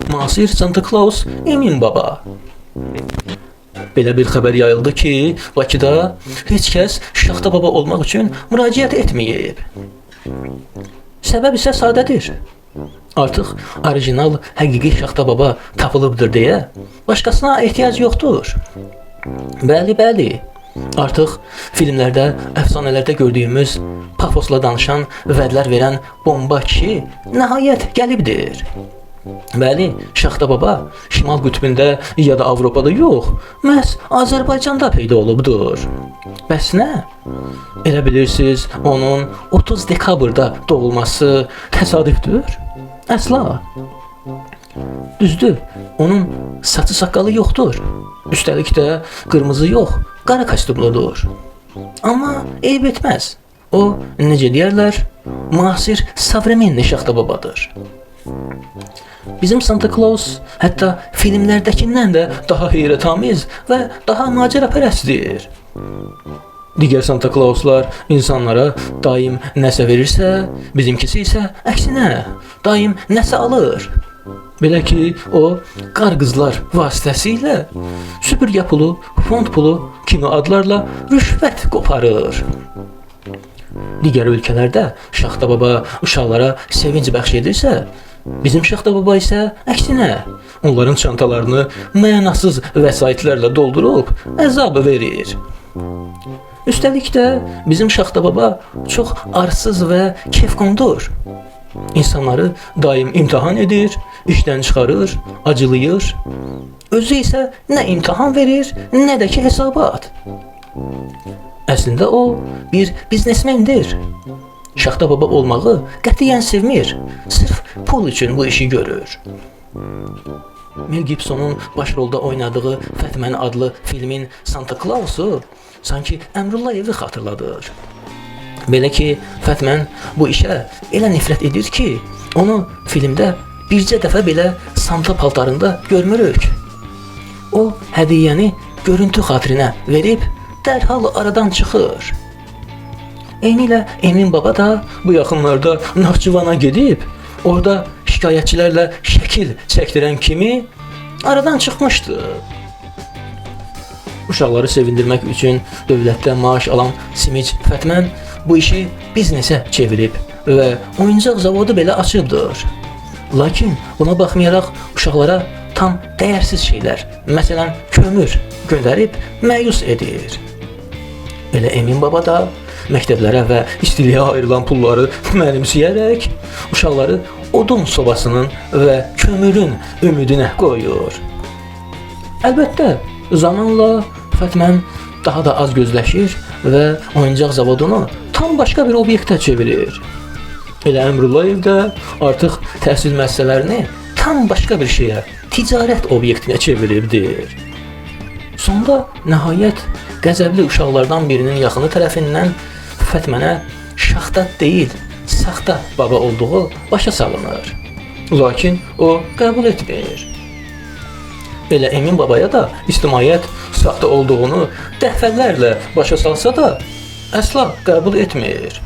Müasir Santa Claus Emin Baba. Belə bir xəbər yayıldı ki, Bakıda heç kəs Şaxta Baba olmaq üçün müraciət etməyib. Səbəb isə sadədir. Artıq orijinal, həqiqi Şaxta Baba tapılıbdır deyə başqasına ehtiyac yoxdur. Bəli. Artıq filmlərdə, əfsanələrdə gördüyümüz pafosla danışan, vədlər verən bomba kişi nəhayət gəlibdir. Bəli, Şaxta Baba Şimal qütbündə ya da Avropada yox, məhz Azərbaycanda peyda olubdur. Bəs nə? Elə bilirsiniz, onun 30 dekabrda doğulması təsadüfdür? Əsla. Düzdür, onun saçı saqqalı yoxdur. Üstəlik də qırmızı yox, qara kostyumludur. Amma eyb etməz. O, necə deyərlər, müasir savremenli Şaxta Babadır. Bizim Santa Claus hətta filmlərdəkindən də daha heyrətamiz və daha macərapərəstdir. Digər Santa Clauslar insanlara daim nəsə verirsə, bizimkisi isə əksinə, daim nəsə alır. Belə ki, o, qar qızlar vasitəsilə süpürgə pulu, fond pulu kimi adlarla rüşvət qoparır. Digər ölkələrdə Şaxta Baba uşaqlara sevinc bəxş edirsə, bizim Şaxta Baba isə əksinə, onların çantalarını mənasız vəsaitlərlə doldurub əzab verir. Üstəlik də bizim Şaxta Baba çox arsız və kefqondur. İnsanları daim imtahan edir, işdən çıxarır, acılayır. Özü isə nə imtahan verir, nə də ki hesabat. Əslində o bir biznesmendir. Şaxta Baba olmağı qətiyyən sevmir. Sırf pul üçün bu işi görür. Mel Gibsonun başrolda oynadığı Fətmən adlı filmin Santa Clausu sanki Əmrullayevi xatırladır. Belə ki, Fətmən bu işə elə nifrət edir ki, onu filmdə bircə dəfə belə Santa paltarında görmürük. O, hədiyyəni görüntü xatirinə verib, dərhal aradan çıxır. Eynilə Emin Baba da bu yaxınlarda Naxçıvana gedib, orada şikayətçilərlə şəkil çəkdirən kimi aradan çıxmışdı. Uşaqları sevindirmək üçün dövlətdən maaş alan Simic Fətmən bu işi biznesə çevirib və oyuncaq zavodu belə açıbdır. Lakin buna baxmayaraq uşaqlara tam dəyərsiz şeylər, məsələn kömür göndərib məyus edir. Elə Emin Baba da məktəblərə və istiliyə ayrılan pulları mənimsəyərək uşaqları odun sobasının və kömürün ümidinə qoyur. Əlbəttə, zamanla Fətmən daha da az gözləşir və oyuncaq zavodunu tam başqa bir obyektə çevirir. Elə Əmrullayev də artıq təhsil müəssisələrini tam başqa bir şeyə, ticarət obyektinə çeviribdir. Sonda nəhayət qəzəbli uşaqlardan birinin yaxını tərəfindən Fətmənə Şaxta deyil, Saxta Baba olduğu başa salınır. Lakin o qəbul etmir. Elə Emin Babaya da ictimaiyyət saxta olduğunu dəfələrlə başa salsa da əsla qəbul etmir.